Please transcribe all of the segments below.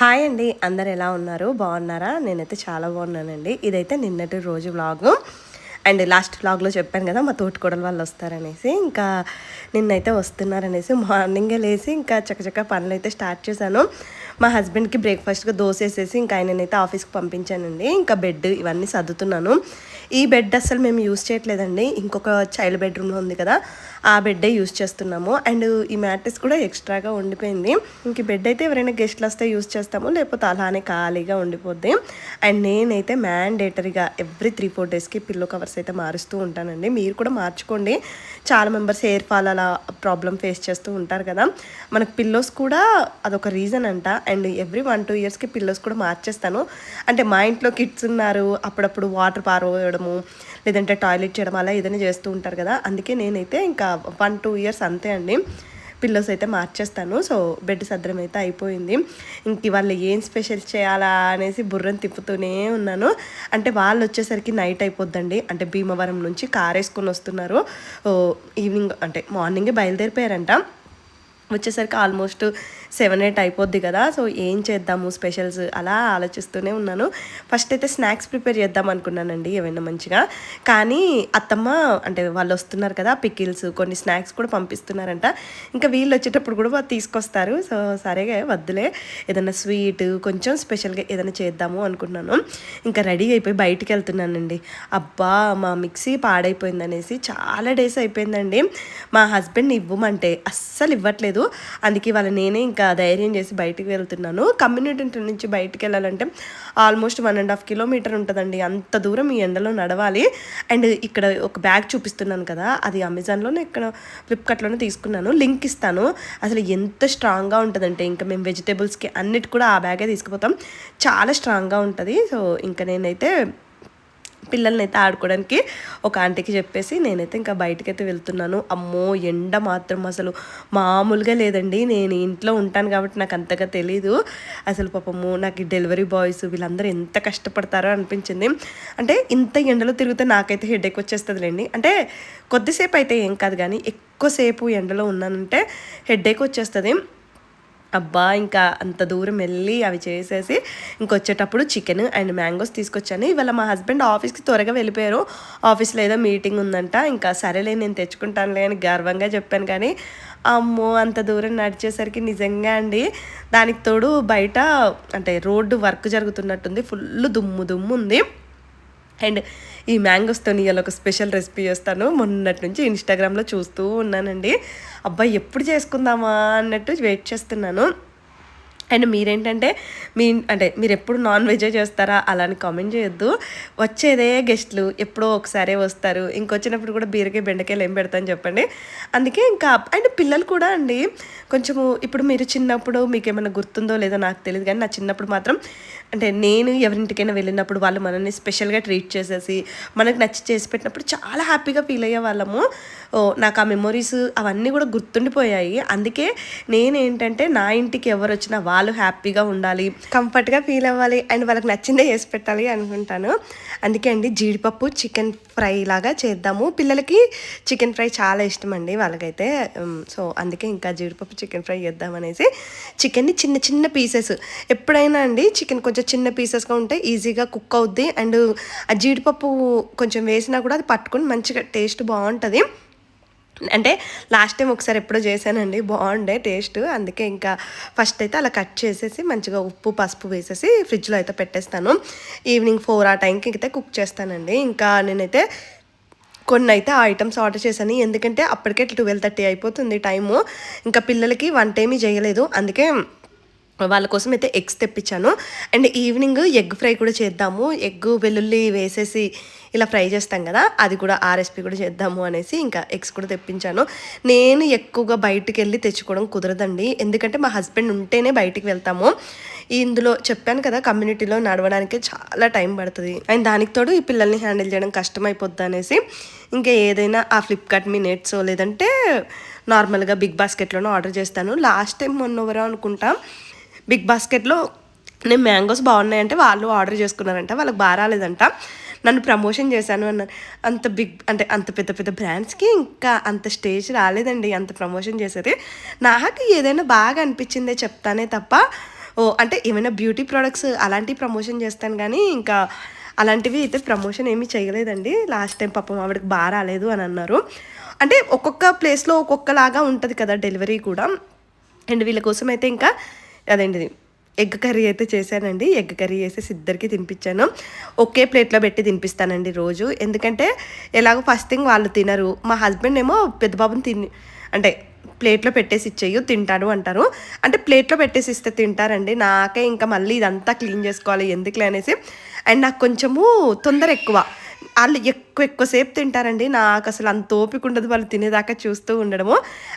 Hi అండి, అందరు ఎలా ఉన్నారు? బాగున్నారా? నేనైతే చాలా బాగున్నానండి. ఇదైతే నిన్నటి రోజు వ్లాగు. అండ్ లాస్ట్ వ్లాగ్లో చెప్పాను కదా మా తోటికోడలు వాళ్ళు వస్తారనేసి. ఇంకా నిన్నైతే వస్తున్నారనేసి మార్నింగే లేసి ఇంకా చక్కచక్క పనులు అయితే స్టార్ట్ చేశాను. మా హస్బెండ్కి బ్రేక్ఫాస్ట్గా దోశ వేసేసి ఇంకా ఆయననైతే ఆఫీస్కి పంపించానండి. ఇంకా బెడ్ ఇవన్నీ సర్దుతున్నాను. ఈ బెడ్ అస్సలు మేము యూస్ చేయట్లేదండి. ఇంకొక చైల్డ్ బెడ్రూమ్లో ఉంది కదా, ఆ బెడ్డే యూస్ చేస్తున్నాము. అండ్ ఈ మ్యాట్రెస్ కూడా ఎక్స్ట్రాగా ఉండిపోయింది. ఇంక ఈ బెడ్ అయితే ఎవరైనా గెస్ట్లు వస్తే యూస్ చేస్తాము, లేకపోతే అలానే ఖాళీగా ఉండిపోద్ది. అండ్ నేనైతే మ్యాండేటరీగా ఎవ్రీ 3-4 డేస్కి పిల్లో కవర్స్ అయితే మారుస్తూ ఉంటానండి. మీరు కూడా మార్చుకోండి. చాలా మెంబర్స్ హెయిర్ ఫాల్ అలా ప్రాబ్లం ఫేస్ చేస్తూ ఉంటారు కదా. మనకు పిల్లోస్ కూడా అదొక రీజన్ అంట. అండ్ ఎవ్రీ 1-2 ఇయర్స్కి పిల్లోస్ కూడా మార్చేస్తాను. అంటే మా ఇంట్లో కిడ్స్ ఉన్నారు, అప్పుడప్పుడు వాటర్ పారవేయడము లేదంటే టాయిలెట్ చేయడం అలా ఏదైనా చేస్తూ ఉంటారు కదా. అందుకే నేనైతే ఇంకా 1-2 ఇయర్స్ అంతే అండి పిల్లోస్ అయితే మార్చేస్తాను. సో బెడ్ సద్దరం అయితే అయిపోయింది. ఇంక ఇవాళ ఏం స్పెషల్ చేయాలా అనేసి బుర్రను తిప్పుతూనే ఉన్నాను. అంటే వాళ్ళు వచ్చేసరికి నైట్ అయిపోద్దండి. అంటే భీమవరం నుంచి కార్ వేసుకొని వస్తున్నారు. ఈవినింగ్ అంటే మార్నింగే బయలుదేరిపోయారంట. వచ్చేసరికి ఆల్మోస్ట్ 7-8 అయిపోద్ది కదా. సో ఏం చేద్దాము స్పెషల్స్ అలా ఆలోచిస్తూనే ఉన్నాను. ఫస్ట్ అయితే స్నాక్స్ ప్రిపేర్ చేద్దాం అనుకున్నానండి ఏమైనా మంచిగా. కానీ అత్తమ్మ అంటే వాళ్ళు వస్తున్నారు కదా, పికిల్స్ కొన్ని స్నాక్స్ కూడా పంపిస్తున్నారంట. ఇంకా వీళ్ళు వచ్చేటప్పుడు కూడా తీసుకొస్తారు. సో సరే వద్దులే, ఏదైనా స్వీట్ కొంచెం స్పెషల్గా ఏదైనా చేద్దాము అనుకున్నాను. ఇంకా రెడీ అయిపోయి బయటికి వెళ్తున్నానండి. అబ్బా మా మిక్సీ పాడైపోయిందనేసి చాలా డేస్ అయిపోయిందండి. మా హస్బెండ్ ఇవ్వమంటే అస్సలు ఇవ్వట్లేదు. అందుకే వాళ్ళ నేనే ఇంకా ధైర్యం చేసి బయటికి వెళ్తున్నాను. కమ్యూనిటీ నుంచి బయటికి వెళ్ళాలంటే ఆల్మోస్ట్ 1.5 కిలోమీటర్ ఉంటుందండి. అంత దూరం ఈ ఎండలో నడవాలి. అండ్ ఇక్కడ ఒక బ్యాగ్ చూపిస్తున్నాను కదా, అది అమెజాన్లోనే ఇక్కడ ఫ్లిప్కార్ట్లోనే తీసుకున్నాను. లింక్ ఇస్తాను. అసలు ఎంత స్ట్రాంగ్గా ఉంటుందంటే ఇంకా మేము వెజిటేబుల్స్కి అన్నిటి కూడా ఆ బ్యాగే తీసుకుపోతాం. చాలా స్ట్రాంగ్గా ఉంటుంది. సో ఇంకా నేనైతే పిల్లల్ని అయితే ఆడుకోవడానికి ఒక ఆంటీకి చెప్పేసి నేనైతే ఇంకా బయటకైతే వెళ్తున్నాను. అమ్మో ఎండ మాత్రం అసలు మామూలుగా లేదండి. నేను ఇంట్లో ఉంటాను కాబట్టి నాకు అంతగా తెలీదు. అసలు పాపము నాకు ఈ డెలివరీ బాయ్స్ వీళ్ళందరూ ఎంత కష్టపడతారో అనిపించింది. అంటే ఇంత ఎండలో తిరిగితే నాకైతే హెడేక్ వచ్చేస్తుందిలేండి. అంటే కొద్దిసేపు అయితే ఏం కాదు, కానీ ఎక్కువసేపు ఎండలో ఉన్నానంటే హెడేక్ వచ్చేస్తుంది. అబ్బా ఇంకా అంత దూరం వెళ్ళి అవి చేసేసి ఇంకొచ్చేటప్పుడు చికెన్ అండ్ మ్యాంగోస్ తీసుకొచ్చాను. ఇవాళ మా హస్బెండ్ ఆఫీస్కి త్వరగా వెళ్ళిపోయారు. ఆఫీస్లో ఏదో మీటింగ్ ఉందంట. ఇంకా సరేలే నేను తెచ్చుకుంటానులే అని గర్వంగా చెప్పాను. కానీ అమ్మో అంత దూరం నడిచేసరికి నిజంగా అండి, దానికి తోడు బయట అంటే రోడ్డు వర్క్ జరుగుతున్నట్టుంది, ఫుల్ దుమ్ము ఉంది. అండ్ ఈ మ్యాంగోస్తో ఇవాళ ఒక స్పెషల్ రెసిపీ చేస్తాను. మొన్నటి నుంచి ఇన్స్టాగ్రామ్లో చూస్తూ ఉన్నానండి. అబ్బాయి ఎప్పుడు చేసుకుందామా అన్నట్టు వెయిట్ చేస్తున్నాను. అండ్ మీరేంటంటే మీరు ఎప్పుడు నాన్ వెజే చేస్తారా అలా అని కామెంట్ చేయొద్దు. వచ్చేదే గెస్ట్లు ఎప్పుడో ఒకసారే వస్తారు. ఇంకొచ్చినప్పుడు కూడా బీరకాయ బెండకాయలు ఏం పెడతాను చెప్పండి. అందుకే ఇంకా అండ్ పిల్లలు కూడా అండి కొంచెము ఇప్పుడు మీరు చిన్నప్పుడు మీకు ఏమైనా గుర్తుందో లేదో నాకు తెలియదు, కానీ నా చిన్నప్పుడు మాత్రం అంటే నేను ఎవరింటికైనా వెళ్ళినప్పుడు వాళ్ళు మనల్ని స్పెషల్గా ట్రీట్ చేసేసి మనకు నచ్చి చేసి పెట్టినప్పుడు చాలా హ్యాపీగా ఫీల్ అయ్యే వాళ్ళము. నాకు ఆ మెమొరీస్ అవన్నీ కూడా గుర్తుండిపోయాయి. అందుకే నేనేంటంటే నా ఇంటికి ఎవరు వచ్చినా వాళ్ళు హ్యాపీగా ఉండాలి, కంఫర్ట్గా ఫీల్ అవ్వాలి, అండ్ వాళ్ళకి నచ్చిందే చేసి పెట్టాలి అనుకుంటాను. అందుకే అండి జీడిపప్పు చికెన్ ఫ్రై లాగా చేద్దాము. పిల్లలకి చికెన్ ఫ్రై చాలా ఇష్టం అండి వాళ్ళకైతే. సో అందుకే ఇంకా జీడిపప్పు చికెన్ ఫ్రై చేద్దామనేసి చికెన్ని చిన్న చిన్న పీసెస్, ఎప్పుడైనా అండి చికెన్ కొంచెం చిన్న పీసెస్గా ఉంటే ఈజీగా కుక్ అవుద్ది. అండ్ ఆ జీడిపప్పు కొంచెం వేసినా కూడా అది పట్టుకొని మంచిగా టేస్ట్ బాగుంటుంది. అంటే లాస్ట్ టైం ఒకసారి ఎప్పుడో చేశానండి, బాగుండే టేస్ట్. అందుకే ఇంకా ఫస్ట్ అయితే అలా కట్ చేసేసి మంచిగా ఉప్పు పసుపు వేసేసి ఫ్రిడ్జ్లో అయితే పెట్టేస్తాను. ఈవినింగ్ 4 ఆ టైంకి అయితే కుక్ చేస్తానండి. ఇంకా నేనైతే కొన్ని అయితే ఆ ఐటమ్స్ ఆర్డర్ చేశాను. ఎందుకంటే అప్పటికే 12:30 అయిపోతుంది టైము. ఇంకా పిల్లలకి వంట ఏమీ చేయలేదు, అందుకే వాళ్ళ కోసం అయితే ఎగ్స్ తెప్పించాను. అండ్ ఈవినింగ్ ఎగ్ ఫ్రై కూడా చేద్దాము. ఎగ్ వెల్లుల్లి వేసేసి ఇలా ఫ్రై చేస్తాం కదా, అది కూడా ఆ రెసిపీ కూడా చేద్దాము అనేసి ఇంకా ఎగ్స్ కూడా తెప్పించాను. నేను ఎక్కువగా బయటికి వెళ్ళి తెచ్చుకోవడం కుదరదండి, ఎందుకంటే మా హస్బెండ్ ఉంటేనే బయటికి వెళ్తాము. ఇందులో చెప్పాను కదా కమ్యూనిటీలో నడవడానికి చాలా టైం పడుతుంది. అండ్ దానికి తోడు ఈ పిల్లల్ని హ్యాండిల్ చేయడం కష్టమైపోద్ది అనేసి ఇంకా ఏదైనా ఆ ఫ్లిప్కార్ట్ మినిట్స్ లేదంటే నార్మల్గా బిగ్ బాస్కెట్లోనూ ఆర్డర్ చేస్తాను. లాస్ట్ టైం మొన్నవరో అనుకుంటా బిగ్ బాస్కెట్లో నేను మ్యాంగోస్ బాగున్నాయంటే వాళ్ళు ఆర్డర్ చేసుకున్నారంట, వాళ్ళకి బాగా రాలేదంట. నన్ను ప్రమోషన్ చేశాను అన్నారు. అంత అంటే అంత పెద్ద పెద్ద బ్రాండ్స్కి ఇంకా అంత స్టేజ్ రాలేదండి అంత ప్రమోషన్ చేసేది. నాకు ఏదైనా బాగా అనిపించిందే చెప్తానే తప్ప అంటే ఏమైనా బ్యూటీ ప్రొడక్ట్స్ అలాంటివి ప్రమోషన్ చేస్తాను కానీ ఇంకా అలాంటివి అయితే ప్రమోషన్ ఏమీ చేయలేదండి. లాస్ట్ టైం పాపం ఆవిడకి బాగా రాలేదు అని అన్నారు. అంటే ఒక్కొక్క ప్లేస్లో ఒక్కొక్కలాగా ఉంటుంది కదా డెలివరీ కూడా. అండ్ వీళ్ళ కోసం అయితే ఇంకా అదేంటిది ఎగ్ కర్రీ అయితే చేశానండి. ఎగ్ కర్రీ చేసేసి ఇద్దరికి తినిపించాను. ఒకే ప్లేట్లో పెట్టి తినిపిస్తానండి రోజు. ఎందుకంటే ఎలాగో ఫస్ట్ థింగ్ వాళ్ళు తినరు. మా హస్బెండ్ ఏమో పెద్ద బాబుని అంటే ప్లేట్లో పెట్టేసి ఇచ్చేయు తింటాడు అంటారు. అంటే ప్లేట్లో పెట్టేసి ఇస్తే తింటారండి. నాకే ఇంకా మళ్ళీ ఇదంతా క్లీన్ చేసుకోవాలి ఎందుకులే అనేసి. అండ్ నాకు కొంచెము తొందర ఎక్కువ. వాళ్ళు ఎక్కువసేపు తింటారండి. నాకు అసలు అంత ఓపిక ఉండదు వాళ్ళు తినేదాకా చూస్తూ ఉండడము.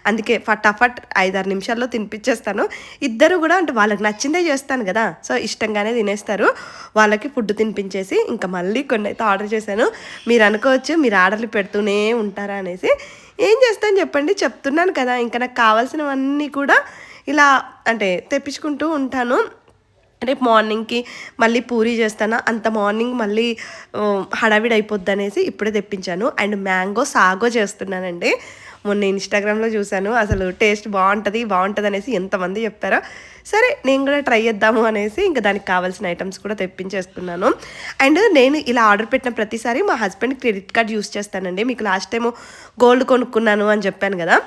అందుకే ఫటాఫట్ 5-6 నిమిషాల్లో తినిపించేస్తాను. ఇద్దరు కూడా అంటే వాళ్ళకి నచ్చిందే చేస్తాను కదా, సో ఇష్టంగానే తినేస్తారు. వాళ్ళకి ఫుడ్ తినిపించేసి ఇంకా మళ్ళీ కొన్ని అయితే ఆర్డర్ చేశాను. మీరు అనుకోవచ్చు మీరు ఆర్డర్లు పెడుతూనే ఉంటారా అనేసి. ఏం చేస్తాను చెప్పండి, చెప్తున్నాను కదా. ఇంకా నాకు కావాల్సినవన్నీ కూడా ఇలా అంటే తెప్పించుకుంటూ ఉంటాను. రేపు మార్నింగ్కి మళ్ళీ పూరీ చేస్తాను. అంత మార్నింగ్ మళ్ళీ హడావిడి అయిపోద్ది అనేసి ఇప్పుడే తెప్పించాను. అండ్ మ్యాంగో సాగో చేస్తున్నానండి. మొన్న ఇన్స్టాగ్రామ్లో చూశాను, అసలు టేస్ట్ బాగుంటుంది అనేసి ఎంతమంది చెప్పారో. సరే నేను కూడా ట్రై చేద్దాము అనేసి ఇంకా దానికి కావాల్సిన ఐటమ్స్ కూడా తెప్పించేసుకున్నాను. అండ్ నేను ఇలా ఆర్డర్ పెట్టిన ప్రతిసారి మా హస్బెండ్ క్రెడిట్ కార్డ్ యూస్ చేస్తానండి. మీకు లాస్ట్ టైము గోల్డ్ కొనుక్కున్నాను అని చెప్పాను కదా,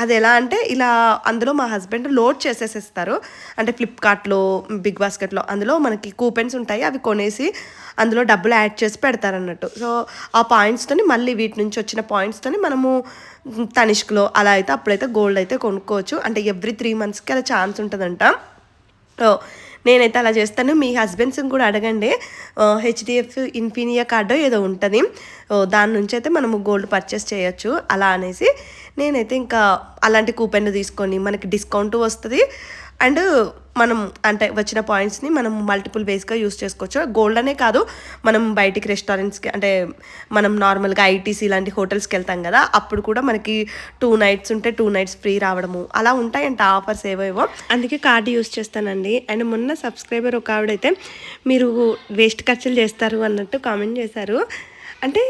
అది ఎలా అంటే ఇలా అందులో మా హస్బెండ్ లోడ్ చేసేసేస్తారు. అంటే ఫ్లిప్కార్ట్లో, బిగ్ బాస్కెట్లో అందులో మనకి కూపెన్స్ ఉంటాయి. అవి కొనేసి అందులో డబ్బులు యాడ్ చేసి పెడతారన్నట్టు. సో ఆ పాయింట్స్తోని మళ్ళీ వీటి నుంచి వచ్చిన పాయింట్స్తోని మనము తనిష్క్లో అలా అయితే అప్పుడైతే గోల్డ్ అయితే కొనుక్కోవచ్చు. అంటే ఎవ్రీ 3 monthsకి అలా ఛాన్స్ ఉంటుందంట. నేనైతే అలా చేస్తాను. మీ హస్బెండ్స్ని కూడా అడగండి. హెచ్డిఎఫ్ ఇన్ఫీనియా కార్డో ఏదో ఉంటుంది, దాని నుంచి అయితే మనము గోల్డ్ పర్చేస్ చేయొచ్చు అలా అనేసి. నేనైతే ఇంకా అలాంటి కూపెన్ తీసుకొని మనకి డిస్కౌంట్ వస్తుంది. అండ్ మనం అంటే వచ్చిన పాయింట్స్ని మనం మల్టిపుల్ వేస్గా యూస్ చేసుకోవచ్చు. గోల్డ్ అనే కాదు, మనం బయటికి రెస్టారెంట్స్కి అంటే మనం నార్మల్గా ఐటీసీ ఇలాంటి హోటల్స్కి వెళ్తాం కదా, అప్పుడు కూడా మనకి 2 nights ఉంటే 2 nights ఫ్రీ రావడము అలా ఉంటాయంట ఆఫర్స్ ఏవో. అందుకే కార్డు యూస్ చేస్తానండి. అండ్ మొన్న సబ్స్క్రైబర్ ఒక ఆవిడైతే మీరు వేస్ట్ ఖర్చులు చేస్తారు అన్నట్టు కామెంట్ చేశారు. అంటే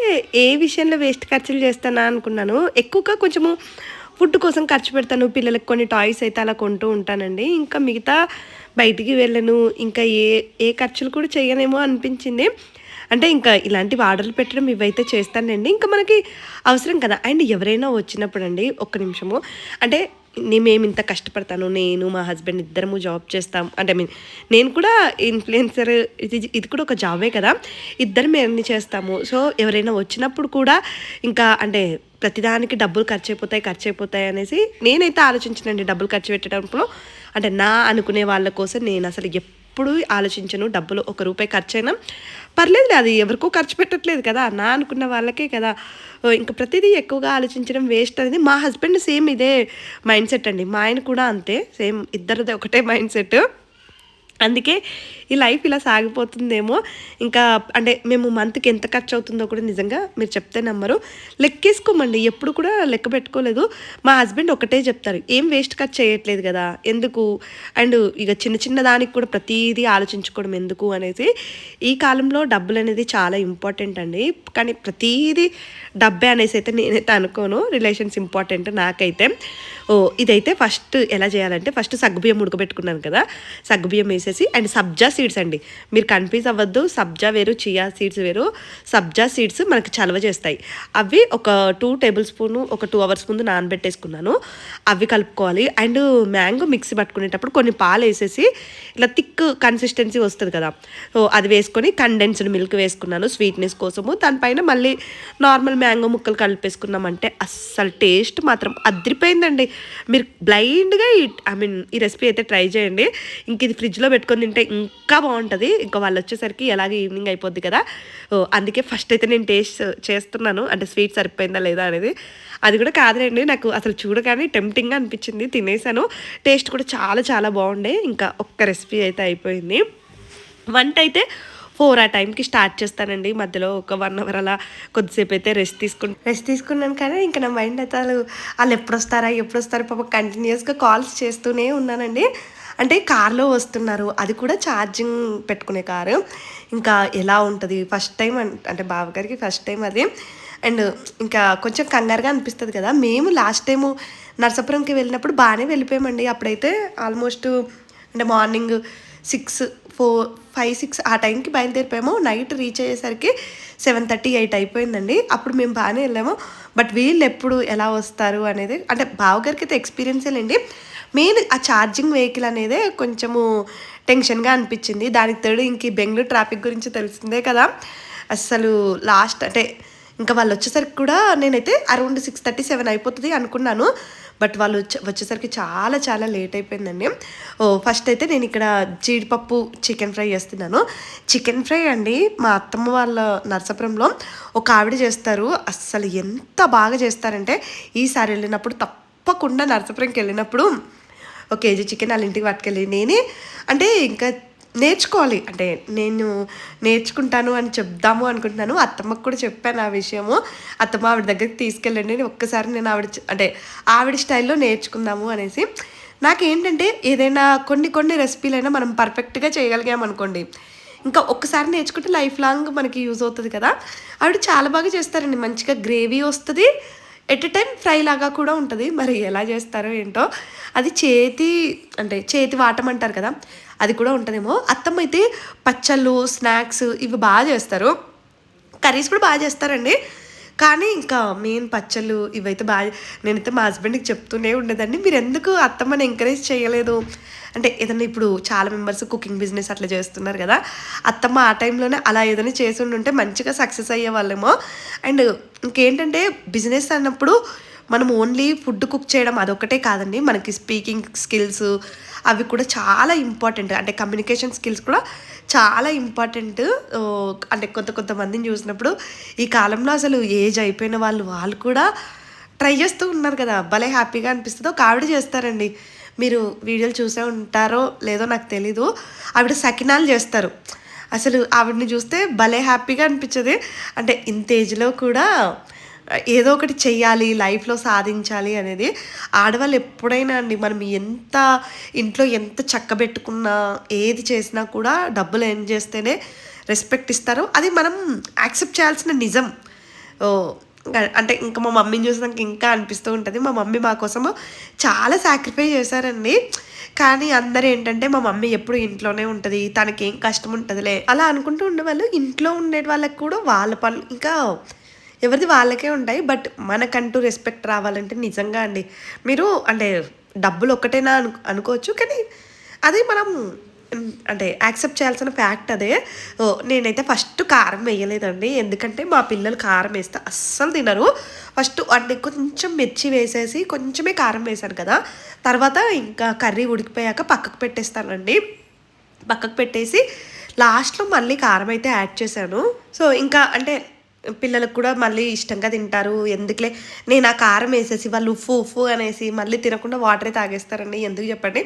ఏ విషయంలో వేస్ట్ ఖర్చులు చేస్తానా అనుకున్నాను. ఎక్కువగా కొంచెము ఫుడ్ కోసం ఖర్చు పెడతాను. పిల్లలకు కొన్ని టాయ్స్ అయితే అలా కొంటూ ఉంటానండి. ఇంకా మిగతా బయటికి వెళ్ళను, ఇంకా ఏ ఖర్చులు కూడా చేయనేమో అనిపించింది. అంటే ఇంకా ఇలాంటివి ఆర్డర్లు పెట్టడం ఇవైతే చేస్తానండి. ఇంకా మనకి అవసరం కదా. అండ్ ఎవరైనా వచ్చినప్పుడు అండి ఒక్క నిమిషము అంటే మేము ఇంత కష్టపడతాను, నేను మా హస్బెండ్ ఇద్దరము జాబ్ చేస్తాం అంటే నేను కూడా ఇన్ఫ్లుయెన్సర్, ఇది కూడా ఒక జాబే కదా, ఇద్దరం ఎన్ని చేస్తాము. సో ఎవరైనా వచ్చినప్పుడు కూడా ఇంకా అంటే ప్రతిదానికి డబ్బులు ఖర్చు అయిపోతాయి అనేసి నేనైతే ఆలోచించనండి. డబ్బులు ఖర్చు పెట్టేటప్పుడు అంటే నా అనుకునే వాళ్ళ కోసం నేను అసలు ఎప్పుడు ఆలోచించను. డబ్బులు ₹1 ఖర్చు అయినా పర్లేదు, అది ఎవరికో ఖర్చు పెట్టట్లేదు కదా, నా అనుకున్న వాళ్ళకే కదా. ఇంకా ప్రతిదీ ఎక్కువగా ఆలోచించడం వేస్ట్ అనేది. మా హస్బెండ్ సేమ్ ఇదే మైండ్ సెట్ అండి. మా ఆయన కూడా అంతే, సేమ్ ఇద్దరిదే ఒకటే మైండ్ సెట్. అందుకే ఈ లైఫ్ ఇలా సాగిపోతుందేమో. ఇంకా అంటే మేము మంత్కి ఎంత ఖర్చు అవుతుందో కూడా నిజంగా మీరు చెప్తే నమ్మరు, లెక్కేసుకోమండి. ఎప్పుడు కూడా లెక్క పెట్టుకోలేదు. మా హస్బెండ్ ఒకటే చెప్తారు, ఏం వేస్ట్ ఖర్చు చేయట్లేదు కదా ఎందుకు, అండ్ ఇక చిన్న చిన్న దానికి కూడా ప్రతిదీ ఆలోచించుకోవడం ఎందుకు అనేసి. ఈ కాలంలో డబ్బులు అనేది చాలా ఇంపార్టెంట్ అండి. కానీ ప్రతిదీ డబ్బే అనేసి అయితే నేనైతే అనుకోను. రిలేషన్స్ ఇంపార్టెంట్ నాకైతే. ఇదైతే ఫస్ట్ ఎలా చేయాలంటే, ఫస్ట్ సగ్గుబియ్యం ఉడకబెట్టుకున్నాను కదా, సగ్గుబియ్యం వేసేసి అండ్ సబ్జా సీడ్స్ అండి, మీరు కన్ఫ్యూజ్ అవ్వద్దు. సబ్జా వేరు, చియా సీడ్స్ వేరు. సబ్జా సీడ్స్ మనకి చలవ చేస్తాయి. అవి ఒక 2 tablespoons ఒక 2 hours ముందు నానబెట్టేసుకున్నాను. అవి కలుపుకోవాలి. అండ్ మ్యాంగో మిక్సీ పట్టుకునేటప్పుడు కొన్ని పాలు వేసేసి ఇలా థిక్ కన్సిస్టెన్సీ వస్తుంది కదా, సో అది వేసుకొని కండెన్స్డ్ మిల్క్ వేసుకున్నాను స్వీట్నెస్ కోసము. దానిపైన మళ్ళీ నార్మల్ మ్యాంగో ముక్కలు కలిపేసుకున్నామంటే అస్సలు టేస్ట్ మాత్రం అదిరిపోయిందండి. మీరు బ్లైండ్గా ఈ రెసిపీ అయితే ట్రై చేయండి. ఇంక ఇది ఫ్రిడ్జ్లో పెట్టుకొని తింటే ఇంకా బాగుంటుంది. ఇంకా వాళ్ళు వచ్చేసరికి ఎలాగే ఈవినింగ్ అయిపోద్ది కదా, అందుకే ఫస్ట్ అయితే నేను టేస్ట్ చేస్తున్నాను అంటే స్వీట్ సరిపోయిందా లేదా అనేది. అది కూడా కాదులేండి, నాకు అసలు చూడగానే టెంప్టింగ్గా అనిపించింది, తినేసాను. టేస్ట్ కూడా చాలా చాలా బాగుండే. ఇంకా ఒక్క రెసిపీ అయితే అయిపోయింది. వంట అయితే 4 ఆ టైంకి స్టార్ట్ చేస్తానండి. మధ్యలో ఒక 1 hour అలా కొద్దిసేపు అయితే రెస్ట్ తీసుకున్నాను. కానీ ఇంకా నా మైండ్ అయితే వాళ్ళు ఎప్పుడు వస్తారా పాప కంటిన్యూస్గా కాల్స్ చేస్తూనే ఉన్నానండి. అంటే కార్లో వస్తున్నారు, అది కూడా ఛార్జింగ్ పెట్టుకునే కారు. ఇంకా ఎలా ఉంటుంది ఫస్ట్ టైం అంటే బావగారికి ఫస్ట్ టైం అది. అండ్ ఇంకా కొంచెం కంగారుగా అనిపిస్తుంది కదా. మేము లాస్ట్ టైము నరసాపురంకి వెళ్ళినప్పుడు బాగానే వెళ్ళిపోయామండి. అప్పుడైతే ఆల్మోస్ట్ అంటే మార్నింగ్ 6, 4, 5, 6 ఆ టైంకి బయలుదేరిపోయాము. నైట్ రీచ్ అయ్యేసరికి 7:30, 8 అయిపోయిందండి. అప్పుడు మేము బాగానే వెళ్ళాము. బట్ వీళ్ళు ఎప్పుడు ఎలా వస్తారు అనేది అంటే బావగారికి అయితే ఎక్స్పీరియన్సేలేండి. మెయిన్ ఆ ఛార్జింగ్ వెహికల్ అనేదే కొంచెము టెన్షన్గా అనిపించింది. దానికి తోడు ఇంక ఈ బెంగళూరు ట్రాఫిక్ గురించి తెలిసిందే కదా. అస్సలు లాస్ట్ అంటే ఇంకా వాళ్ళు వచ్చేసరికి కూడా నేనైతే అరౌండ్ 6:30, 7 అయిపోతుంది అనుకున్నాను. బట్ వాళ్ళు వచ్చేసరికి చాలా చాలా లేట్ అయిపోయిందండి. ఫస్ట్ అయితే నేను ఇక్కడ జీడిపప్పు చికెన్ ఫ్రై చేస్తున్నాను. చికెన్ ఫ్రై అండి మా అత్తమ్మ వాళ్ళ నరసాపురంలో ఒక ఆవిడ చేస్తారు. అస్సలు ఎంత బాగా చేస్తారంటే ఈసారి వెళ్ళినప్పుడు తప్పకుండా నరసాపురంకి వెళ్ళినప్పుడు ఒక కేజీ చికెన్ వాళ్ళ ఇంటికి పట్టుకెళ్ళి నేనే అంటే ఇంకా నేర్చుకోవాలి అంటే నేను నేర్చుకుంటాను అని చెప్దాము అనుకుంటున్నాను. అత్తమ్మకు కూడా చెప్పాను ఆ విషయము. అత్తమ్మ ఆవిడ దగ్గరికి తీసుకెళ్ళండి, ఒక్కసారి నేను అంటే ఆవిడ స్టైల్లో నేర్చుకుందాము అనేసి. నాకేంటంటే ఏదైనా కొన్ని రెసిపీలైనా మనం పర్ఫెక్ట్గా చేయగలిగామనుకోండి, ఇంకా ఒక్కసారి నేర్చుకుంటే లైఫ్ లాంగ్ మనకి యూజ్ అవుతుంది కదా. ఆవిడ చాలా బాగా చేస్తారండి, మంచిగా గ్రేవీ వస్తుంది, ఎట్ ఎ టైం ఫ్రై లాగా కూడా ఉంటుంది. మరి ఎలా చేస్తారో ఏంటో, అది చేతి వాటం అంటారు కదా, అది కూడా ఉంటుందేమో. అత్తమ్మ అయితే పచ్చళ్ళు, స్నాక్స్ ఇవి బాగా చేస్తారు. కర్రీస్ కూడా బాగా చేస్తారండి. కానీ ఇంకా మెయిన్ పచ్చళ్ళు ఇవైతే బాగా నేనైతే మా హస్బెండ్కి చెప్తూనే ఉండేదండి, మీరు ఎందుకు అత్తమ్మని ఎంకరేజ్ చేయలేదు అంటే ఏదైనా ఇప్పుడు చాలా మెంబర్స్ కుకింగ్ బిజినెస్ అట్లా చేస్తున్నారు కదా, అత్తమ్మ ఆ టైంలోనే అలా ఏదైనా చేసి ఉంటే మంచిగా సక్సెస్ అయ్యే వాళ్ళేమో. అండ్ ఇంకేంటంటే బిజినెస్ అన్నప్పుడు మనం ఓన్లీ ఫుడ్ కుక్ చేయడం అదొకటే కాదండి, మనకి స్పీకింగ్ స్కిల్స్ అవి కూడా చాలా ఇంపార్టెంట్. అంటే కమ్యూనికేషన్ స్కిల్స్ కూడా చాలా ఇంపార్టెంట్. అంటే కొంతమందిని చూసినప్పుడు ఈ కాలంలో అసలు ఏజ్ అయిపోయిన వాళ్ళు కూడా ట్రై చేస్తూ ఉన్నారు కదా, భలే హ్యాపీగా అనిపిస్తుంది. ఒక ఆవిడ చేస్తారండి, మీరు వీడియోలు చూసే ఉంటారో లేదో నాకు తెలీదు, ఆవిడ సకినాలు చేస్తారు. అసలు ఆవిడని చూస్తే భలే హ్యాపీగా అనిపించదు. అంటే ఇంత ఏజ్లో కూడా ఏదో ఒకటి చెయ్యాలి, లైఫ్లో సాధించాలి అనేది. ఆడవాళ్ళు ఎప్పుడైనా అండి మనం ఇంట్లో ఎంత చక్కబెట్టుకున్నా ఏది చేసినా కూడా డబ్బులు ఎర్న్ చేస్తేనే రెస్పెక్ట్ ఇస్తారు. అది మనం యాక్సెప్ట్ చేయాల్సిన నిజం. అంటే ఇంకా మా మమ్మీని చూసినాక ఇంకా అనిపిస్తూ ఉంటుంది. మా మమ్మీ మా కోసము చాలా సాక్రిఫైస్ చేశారండి. కానీ అందరూ ఏంటంటే మా మమ్మీ ఎప్పుడు ఇంట్లోనే ఉంటుంది, తనకి ఏం కష్టం ఉంటుందిలే అలా అనుకుంటూ ఉండేవాళ్ళు. ఇంట్లో ఉండే వాళ్ళకి కూడా వాళ్ళ పనులు ఇంకా ఎవరిది వాళ్ళకే ఉంటాయి. బట్ మనకంటూ రెస్పెక్ట్ రావాలంటే నిజంగా అండి మీరు అంటే డబ్బులు ఒక్కటేనా అనుకోవచ్చు, కానీ అది మనం అంటే యాక్సెప్ట్ చేయాల్సిన ఫ్యాక్ట్ అదే. నేనైతే ఫస్ట్ కారం వేయలేదండి, ఎందుకంటే మా పిల్లలు కారం వేస్తే అస్సలు తినరు. ఫస్ట్ అంటే కొంచెం మిర్చి వేసేసి కొంచెమే కారం వేశాను కదా, తర్వాత ఇంకా కర్రీ ఉడికిపోయాక పక్కకు పెట్టేస్తానండి. పక్కకు పెట్టేసి లాస్ట్లో మళ్ళీ కారం అయితే యాడ్ చేశాను. సో ఇంకా అంటే పిల్లలకు కూడా మళ్ళీ ఇష్టంగా తింటారు. ఎందుకులే నేను ఆ కారం వేసేసి వాళ్ళు ఉఫ్ఫు ఉఫ్ఫు అనేసి మళ్ళీ తినకుండా వాటరే తాగేస్తారండి, ఎందుకు చెప్పండి.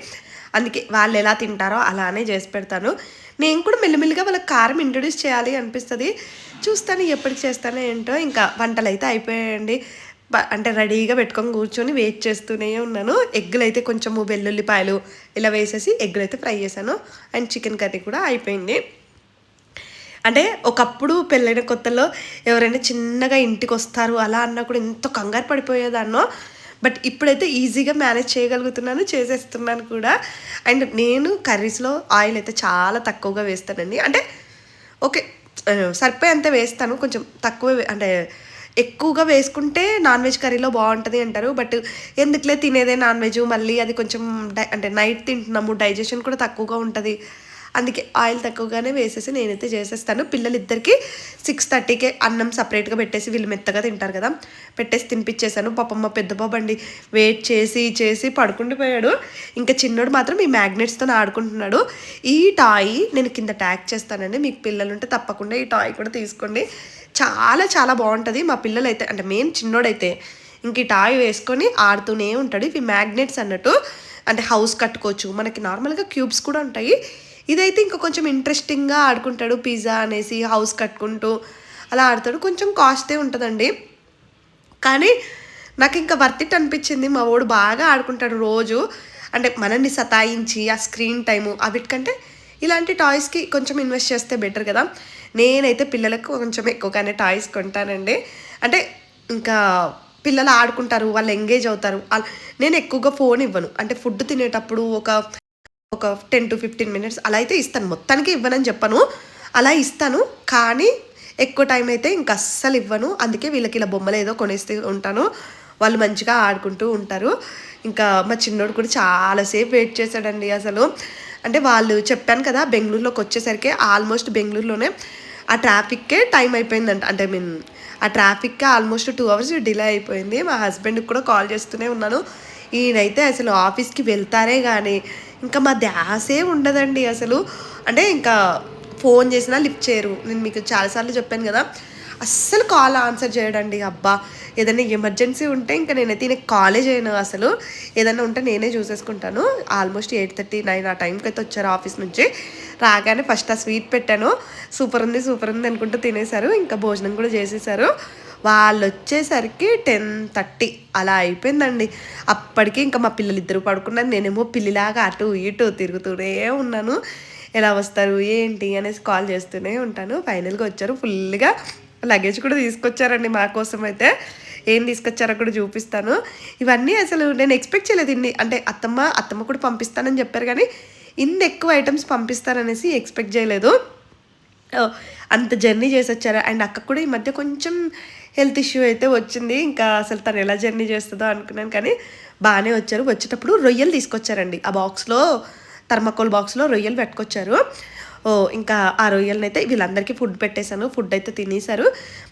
అందుకే వాళ్ళు ఎలా తింటారో అలానే చేసి పెడతాను. నేను కూడా మెల్లిమెల్లిగా వాళ్ళకి కారం ఇంట్రొడ్యూస్ చేయాలి అనిపిస్తుంది. చూస్తాను ఎప్పటికి చేస్తానో ఏంటో. ఇంకా వంటలు అయితే అయిపోయాయండి, అంటే రెడీగా పెట్టుకొని కూర్చొని వెయిట్ చేస్తూనే ఉన్నాను. ఎగ్గులు అయితే కొంచెము వెల్లుల్లిపాయలు ఇలా వేసేసి ఎగ్గులు అయితే ఫ్రై చేశాను. అండ్ చికెన్ కర్రీ కూడా అయిపోయింది. అంటే ఒకప్పుడు పెళ్ళైన కొత్తలో ఎవరైనా చిన్నగా ఇంటికి వస్తారు అలా అన్నా కూడా ఎంతో కంగారు పడిపోయేదాన్నో. బట్ ఇప్పుడైతే ఈజీగా మేనేజ్ చేయగలుగుతున్నాను, చేసేస్తున్నాను కూడా. అండ్ నేను కర్రీస్లో ఆయిల్ అయితే చాలా తక్కువగా వేస్తానండి. అంటే ఓకే సరిపోయేంత వేస్తాను, కొంచెం తక్కువ అంటే ఎక్కువగా వేసుకుంటే నాన్ వెజ్ కర్రీలో బాగుంటుంది అంటారు. బట్ ఎందుకులే తినేదే నాన్ వెజ్, మళ్ళీ అది కొంచెం అంటే నైట్ తింటున్నాము, డైజెషన్ కూడా తక్కువగా ఉంటుంది, అందుకే ఆయిల్ తక్కువగానే వేసేసి నేనైతే చేసేస్తాను. పిల్లలిద్దరికి 6:30కే అన్నం సపరేట్గా పెట్టేసి వీళ్ళు మెత్తగా తింటారు కదా, పెట్టేసి తినిపించేశాను. పాపమ్మ పెద్ద బాబు అండి వెయిట్ చేసి పడుకుండిపోయాడు. ఇంకా చిన్నోడు మాత్రం ఈ మ్యాగ్నెట్స్తో ఆడుకుంటున్నాడు. ఈ టాయ్ నేను కింద ట్యాగ్ చేస్తానండి, మీకు పిల్లలుంటే తప్పకుండా ఈ టాయ్ కూడా తీసుకోండి, చాలా చాలా బాగుంటుంది. మా పిల్లలు అయితే అంటే మెయిన్ చిన్నోడైతే ఇంక ఈ టాయ్ వేసుకొని ఆడుతూనే ఉంటాడు. ఇవి మ్యాగ్నెట్స్ అన్నట్టు, అంటే హౌస్ కట్టుకోవచ్చు, మనకి నార్మల్గా క్యూబ్స్ కూడా ఉంటాయి. ఇదైతే ఇంకా కొంచెం ఇంట్రెస్టింగ్గా ఆడుకుంటాడు, పిజ్జా అనేసి హౌస్ కట్టుకుంటూ అలా ఆడతాడు. కొంచెం కాస్టే ఉంటుందండి, కానీ నాకు ఇంకా వర్త్ ఇట్ అనిపించింది. మా వాడు బాగా ఆడుకుంటాడు రోజు. అంటే మనల్ని సతాయించి ఆ స్క్రీన్ టైము అవిటికంటే ఇలాంటి టాయ్స్కి కొంచెం ఇన్వెస్ట్ చేస్తే బెటర్ కదా. నేనైతే పిల్లలకు కొంచెం ఎక్కువగానే టాయ్స్ కొంటానండి. అంటే ఇంకా పిల్లలు ఆడుకుంటారు, వాళ్ళు ఎంగేజ్ అవుతారు. నేను ఎక్కువగా ఫోన్ ఇవ్వను, అంటే ఫుడ్ తినేటప్పుడు ఒక ఒక 10 to 15 మినిట్స్ అలా అయితే ఇస్తాను. మొత్తానికి ఇవ్వనని చెప్పను, అలా ఇస్తాను. కానీ ఎక్కువ టైం అయితే ఇంక అస్సలు ఇవ్వను. అందుకే వీళ్ళకి ఇలా బొమ్మలు ఏదో కొనేస్తూ ఉంటాను. వాళ్ళు మంచిగా ఆడుకుంటూ ఉంటారు. ఇంకా మా చిన్నోడు కూడా చాలాసేపు వెయిట్ చేశాడండి అసలు. అంటే వాళ్ళు చెప్పాను కదా, బెంగళూరులోకి వచ్చేసరికి ఆల్మోస్ట్ బెంగళూరులోనే ఆ ట్రాఫిక్కే టైం అయిపోయిందంట. అంటే మీన్ ఆ ట్రాఫిక్కే ఆల్మోస్ట్ 2 hours డిలే అయిపోయింది. మా హస్బెండ్కి కూడా కాల్ చేస్తూనే ఉన్నాను. ఈయనైతే అసలు ఆఫీస్కి వెళ్తారే కానీ ఇంకా మా ధ్యాసే ఉండదండి అసలు. అంటే ఇంకా ఫోన్ చేసినా లిఫ్ట్ చేయరు. నేను మీకు చాలాసార్లు చెప్పాను కదా, అస్సలు కాల్ ఆన్సర్ చేయడండి. అబ్బా, ఏదైనా ఎమర్జెన్సీ ఉంటే ఇంకా నేనైతే ఈయనకి కాలే చేయను అసలు. ఏదైనా ఉంటే నేనే చూసేసుకుంటాను. ఆల్మోస్ట్ 8:30-9 ఆ టైంకి అయితే వచ్చారు ఆఫీస్ నుంచి. రాగానే ఫస్ట్ ఆ స్వీట్ పెట్టాను. సూపర్ ఉంది సూపర్ ఉంది అనుకుంటూ తినేశారు. ఇంకా భోజనం కూడా చేసేసారు. వాళ్ళు వచ్చేసరికి 10:30 అలా అయిపోయిందండి. అప్పటికి ఇంకా మా పిల్లలు ఇద్దరు పడుకున్నారు. నేనేమో పిల్లిలాగా అటు ఇటు తిరుగుతూనే ఉన్నాను. ఎలా వస్తారు ఏంటి అనేసి కాల్ చేస్తూనే ఉంటాను. ఫైనల్గా వచ్చారు. ఫుల్గా లగేజ్ కూడా తీసుకొచ్చారండి మా కోసం అయితే. ఏం తీసుకొచ్చారో కూడా చూపిస్తాను. ఇవన్నీ అసలు నేను ఎక్స్పెక్ట్ చేయలేదు. అంటే అత్తమ్మ కూడా పంపిస్తానని చెప్పారు కానీ ఇన్ని ఎక్కువ ఐటమ్స్ పంపిస్తారనేసి ఎక్స్పెక్ట్ చేయలేదు. అంత జర్నీ చేసి వచ్చారు. అండ్ అక్క కూడా ఈ మధ్య కొంచెం హెల్త్ ఇష్యూ అయితే వచ్చింది. ఇంకా అసలు తను ఎలా జర్నీ చేస్తుందో అనుకున్నాను కానీ బాగానే వచ్చారు. వచ్చేటప్పుడు రొయ్యలు తీసుకొచ్చారండి. ఆ బాక్స్లో, థర్మాకోల్ బాక్స్లో రొయ్యలు పెట్టుకొచ్చారు. ఇంకా ఆ రొయ్యలని అయితే వీళ్ళందరికీ ఫుడ్ పెట్టేశాను. ఫుడ్ అయితే తినేశారు.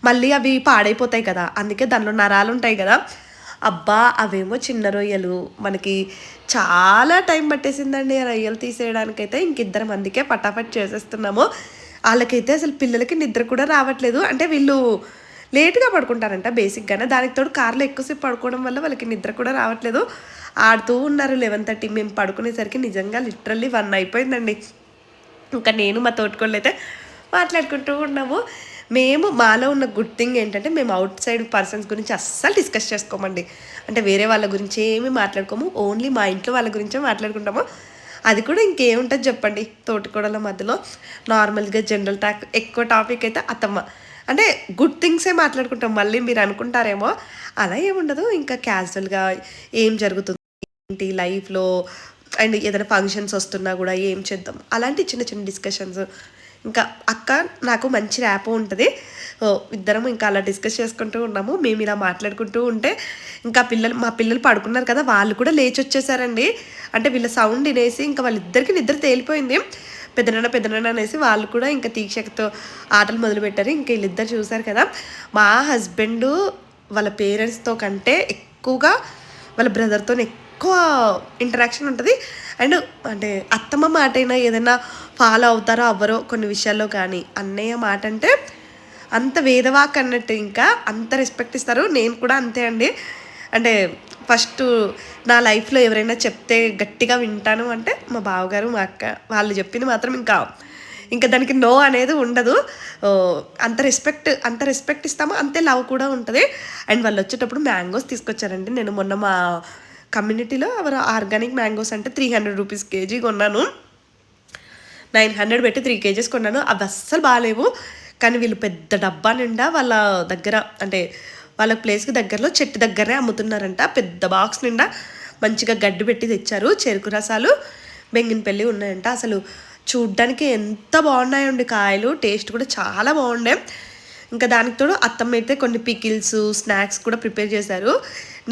మళ్ళీ అవి పాడైపోతాయి కదా, అందుకే దానిలో నరాలు ఉంటాయి కదా. అబ్బా, అవేమో చిన్న రొయ్యలు. మనకి చాలా టైం పట్టేసిందండి ఆ రొయ్యలు తీసేయడానికైతే. ఇంకిద్దరం అందుకే పటాపట్ చేసేస్తున్నాము. వాళ్ళకైతే అసలు పిల్లలకి నిద్ర కూడా రావట్లేదు. అంటే వీళ్ళు లేట్గా పడుకుంటారంట బేసిక్గానే. దానికి తోడు కార్లో ఎక్కువసేపు పడుకోవడం వల్ల వాళ్ళకి నిద్ర కూడా రావట్లేదు. ఆడుతూ ఉన్నారు. 11:30 మేము పడుకునేసరికి నిజంగా లిటరల్లీ 1 అయిపోయిందండి. ఇంకా నేను మా తోటికోళ్ళు అయితే మాట్లాడుకుంటూ ఉన్నాము. మేము మాలో ఉన్న గుడ్ థింగ్ ఏంటంటే మేము అవుట్ సైడ్ పర్సన్స్ గురించి అస్సలు డిస్కస్ చేసుకోమండి. అంటే వేరే వాళ్ళ గురించి ఏమీ మాట్లాడుకోము. ఓన్లీ మా ఇంట్లో వాళ్ళ గురించే మాట్లాడుకుంటాము. అది కూడా ఇంకేముంటుంది చెప్పండి, తోటికోడల మధ్యలో నార్మల్గా జనరల్ టాక్. ఎక్కువ టాపిక్ అయితే అత్తమ్మ, అంటే గుడ్ థింగ్సే మాట్లాడుకుంటాం. మళ్ళీ మీరు అనుకుంటారేమో, అలా ఏముండదు. ఇంకా క్యాజువల్గా ఏం జరుగుతుంది ఏంటి లైఫ్లో, అండ్ ఏదైనా ఫంక్షన్స్ వస్తున్నా కూడా ఏం చేద్దాం, అలాంటి చిన్న చిన్న డిస్కషన్స్. ఇంకా అక్క నాకు మంచి ర్యాప్ ఉంటుంది. ఇద్దరం ఇంకా అలా డిస్కస్ చేసుకుంటూ ఉన్నాము. మేము ఇలా మాట్లాడుకుంటూ ఉంటే ఇంకా మా పిల్లలు పడుకున్నారు కదా, వాళ్ళు కూడా లేచి వచ్చేసారండి. అంటే వీళ్ళ సౌండ్ వినేసి ఇంకా వాళ్ళిద్దరికి నిద్ర తేలిపోయింది. పెద్దనాన్న అనేసి వాళ్ళు కూడా ఇంకా తీక్షతో ఆటలు మొదలుపెట్టారు. ఇంకా వీళ్ళిద్దరు చూసారు కదా, మా హస్బెండ్ వాళ్ళ పేరెంట్స్తో కంటే ఎక్కువగా వాళ్ళ బ్రదర్తో ఎక్కువ ఇంటరాక్షన్ ఉంటుంది. అండ్ అంటే అత్తమ్మ మాట అయినా ఏదైనా ఫాలో అవుతారో అవ్వరో కొన్ని విషయాల్లో, కానీ అన్నయ్య మాట అంటే అంత వేదవాక్ అన్నట్టు ఇంకా అంత రెస్పెక్ట్ ఇస్తారు. నేను కూడా అంతే అండి. అంటే ఫస్ట్ నా లైఫ్లో ఎవరైనా చెప్తే గట్టిగా వింటాను అంటే మా బావగారు, మా అక్క. వాళ్ళు చెప్పింది మాత్రం ఇంకా దానికి నో అనేది ఉండదు. అంత రెస్పెక్ట్ ఇస్తామో అంతే లవ్ కూడా ఉంటుంది. అండ్ వాళ్ళు వచ్చేటప్పుడు మ్యాంగోస్ తీసుకొచ్చారండి. నేను మొన్న మా కమ్యూనిటీలో ఎవరు ఆర్గానిక్ మ్యాంగోస్ అంటే 300 రూపీస్ కేజీ కొన్నాను. 900 పెట్టి 3 kgs కొన్నాను. అవి అస్సలు బాగాలేవు. కానీ వీళ్ళు పెద్ద డబ్బా నిండా వాళ్ళ దగ్గర, అంటే వాళ్ళ ప్లేస్కి దగ్గరలో చెట్టు దగ్గరే అమ్ముతున్నారంట. పెద్ద బాక్స్ నిండా మంచిగా గడ్డి పెట్టి తెచ్చారు. చెరుకు రసాలు, బెంగినపల్లి ఉన్నాయంట. అసలు చూడ్డానికి ఎంత బాగున్నాయండి కాయలు. టేస్ట్ కూడా చాలా బాగుండే. ఇంకా దానికి తోడు అత్తమ్మ అయితే కొన్ని పికిల్స్, స్నాక్స్ కూడా ప్రిపేర్ చేశారు.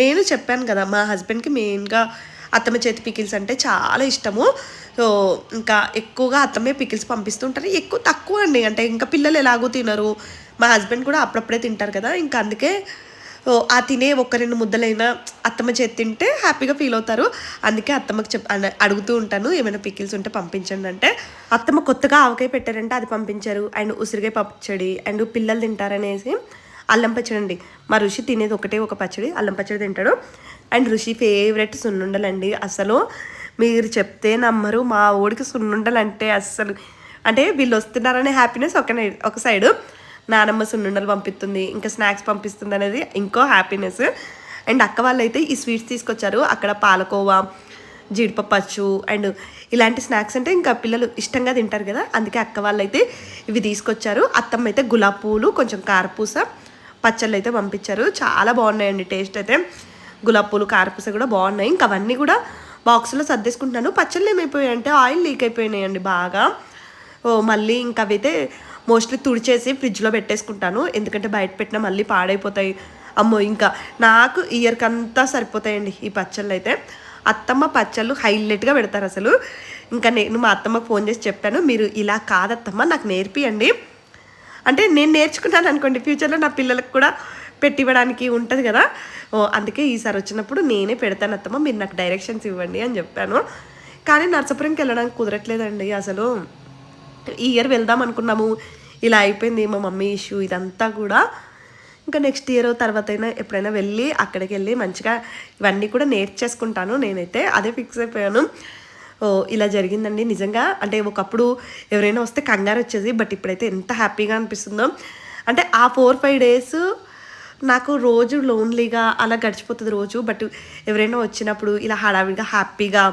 నేను చెప్పాను కదా, మా హస్బెండ్కి మెయిన్గా అత్తమ్మ చేతి పికిల్స్ అంటే చాలా ఇష్టము. సో ఇంకా ఎక్కువగా అత్తమ్మే పికిల్స్ పంపిస్తుంటారు. తక్కువ అండి. అంటే ఇంకా పిల్లలు ఎలాగో తినరు, మా హస్బెండ్ కూడా అప్పుడప్పుడే తింటారు కదా, ఇంకా అందుకే ఆ తినే 1-2 ముద్దలైనా అత్తమ్మ చేతి తింటే హ్యాపీగా ఫీల్ అవుతారు. అందుకే అత్తమ్మకి అడుగుతూ ఉంటాను, ఏమైనా పికిల్స్ ఉంటే పంపించండి అంటే. అత్తమ్మ కొత్తగా ఆవకాయ పెట్టారంటే అది పంపించారు. అండ్ ఉసిరికాయ పచ్చడి, అండ్ పిల్లలు తింటారనేసి అల్లం పచ్చడి అండి. మా ఋషి తినేది ఒకటే ఒక పచ్చడి, అల్లం పచ్చడి తింటాడు. అండ్ ఋషి ఫేవరెట్ సున్నుండలండి. అసలు మీరు చెప్తే నమ్మరు, మా ఊడికి సున్నుండలు అంటే అస్సలు, అంటే వీళ్ళు వస్తున్నారనే హ్యాపీనెస్ ఒక సైడు, నానమ్మ సున్నుండలు పంపిస్తుంది, ఇంకా స్నాక్స్ పంపిస్తుంది అనేది ఇంకో హ్యాపీనెస్. అండ్ అక్క వాళ్ళు అయితే ఈ స్వీట్స్ తీసుకొచ్చారు. అక్కడ పాలకోవా, జీడిపప్పు అచ్చు, అండ్ ఇలాంటి స్నాక్స్ అంటే ఇంకా పిల్లలు ఇష్టంగా తింటారు కదా, అందుకే అక్క వాళ్ళు అయితే ఇవి తీసుకొచ్చారు. అత్తమ్మ అయితే గులాబీ పూలు, కొంచెం కారపూస, పచ్చళ్ళు అయితే పంపించారు. చాలా బాగున్నాయండి టేస్ట్ అయితే. గులాబీ పూలు, కారపూస కూడా బాగున్నాయి. ఇంకా అవన్నీ కూడా బాక్స్లో సర్దేసుకుంటున్నాను. పచ్చళ్ళు ఏమైపోయాయి అంటే ఆయిల్ లీక్ అయిపోయినాయండి బాగా. మళ్ళీ ఇంకా అవైతే మోస్ట్లీ తుడిచేసి ఫ్రిడ్జ్లో పెట్టేసుకుంటాను. ఎందుకంటే బయట పెట్టినా మళ్ళీ పాడైపోతాయి. అమ్మో ఇంకా నాకు ఇయర్కి అంతా సరిపోతాయండి ఈ పచ్చళ్ళు అయితే. అత్తమ్మ పచ్చళ్ళు హైలైట్గా పెడతారు అసలు. ఇంకా నేను మా అత్తమ్మకు ఫోన్ చేసి చెప్పాను, మీరు ఇలా కాదత్తమ్మ నాకు నేర్పియండి. అంటే నేను నేర్చుకున్నాను అనుకోండి, ఫ్యూచర్లో నా పిల్లలకు కూడా పెట్టివ్వడానికి ఉంటుంది కదా. అందుకే ఈసారి వచ్చినప్పుడు నేనే పెడతాను అత్తమ్మ, మీరు నాకు డైరెక్షన్స్ ఇవ్వండి అని చెప్పాను. కానీ నర్సాపురంకి వెళ్ళడానికి కుదరట్లేదండి అసలు. ఈ ఇయర్ వెళ్దాం అనుకున్నాము, ఇలా అయిపోయింది మా మమ్మీ ఇష్యూ ఇదంతా కూడా. ఇంకా నెక్స్ట్ ఇయర్ తర్వాత అయినా ఎప్పుడైనా వెళ్ళి అక్కడికి వెళ్ళి మంచిగా ఇవన్నీ కూడా నేర్చేసుకుంటాను నేనైతే. అదే ఫిక్స్ అయిపోయాను. ఇలా జరిగిందండి నిజంగా. అంటే ఒకప్పుడు ఎవరైనా వస్తే కంగారు వచ్చేది, బట్ ఇప్పుడైతే ఎంత హ్యాపీగా అనిపిస్తుందో. అంటే ఆ 4-5 డేస్ నాకు రోజు లోన్లీగా అలా గడిచిపోతుంది రోజు. బట్ ఎవరైనా వచ్చినప్పుడు ఇలా హడావిడిగా హ్యాపీగా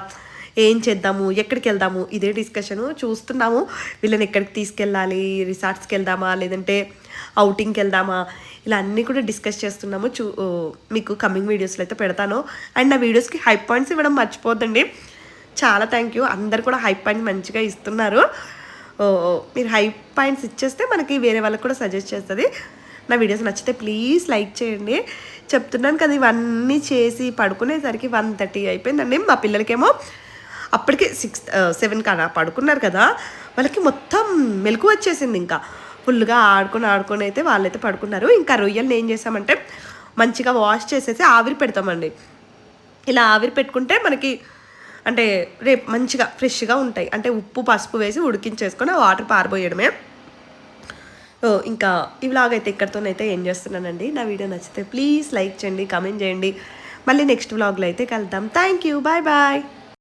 ఏం చేద్దాము, ఎక్కడికి వెళ్దాము, ఇదే డిస్కషను. చూస్తున్నాము వీళ్ళని ఎక్కడికి తీసుకెళ్ళాలి, రిసార్ట్స్కి వెళ్దామా లేదంటే అవుటింగ్కి వెళ్దామా, ఇలా అన్నీ కూడా డిస్కస్ చేస్తున్నాము. మీకు కమింగ్ వీడియోస్లో అయితే పెడతాను. అండ్ నా వీడియోస్కి హై పాయింట్స్ ఇవ్వడం మర్చిపోద్దండి. చాలా థ్యాంక్ యూ, అందరు కూడా హై పాయింట్స్ మంచిగా ఇస్తున్నారు. మీరు హై పాయింట్స్ ఇచ్చేస్తే మనకి వేరే వాళ్ళకి కూడా సజెస్ట్ చేస్తుంది. నా వీడియోస్ నచ్చితే ప్లీజ్ లైక్ చేయండి. చెప్తున్నాను కదా, ఇవన్నీ చేసి పడుకునేసరికి 1:30 అయిపోయిందండి. మా పిల్లలకేమో అప్పటికే 6-7 కాడ పడుకున్నారు కదా, వాళ్ళకి మొత్తం మెలకు వచ్చేసింది. ఇంకా ఫుల్గా ఆడుకొని అయితే వాళ్ళైతే పడుకున్నారు. ఇంకా రొయ్యల్ని ఏం చేసామంటే మంచిగా వాష్ చేసేసి ఆవిరి పెడతామండి. ఇలా ఆవిరి పెట్టుకుంటే మనకి అంటే రేపు మంచిగా ఫ్రెష్గా ఉంటాయి. అంటే ఉప్పు పసుపు వేసి ఉడికించేసుకొని ఆ వాటర్ పారబోయడమే. ఇంకా ఈ వ్లాగ్ అయితే ఇక్కడితోనైతే ఏం చేస్తున్నానండి. నా వీడియో నచ్చితే ప్లీజ్ లైక్ చేయండి, కామెంట్ చేయండి. మళ్ళీ నెక్స్ట్ వ్లాగ్లో అయితే కలుద్దాం. Thank you, bye bye.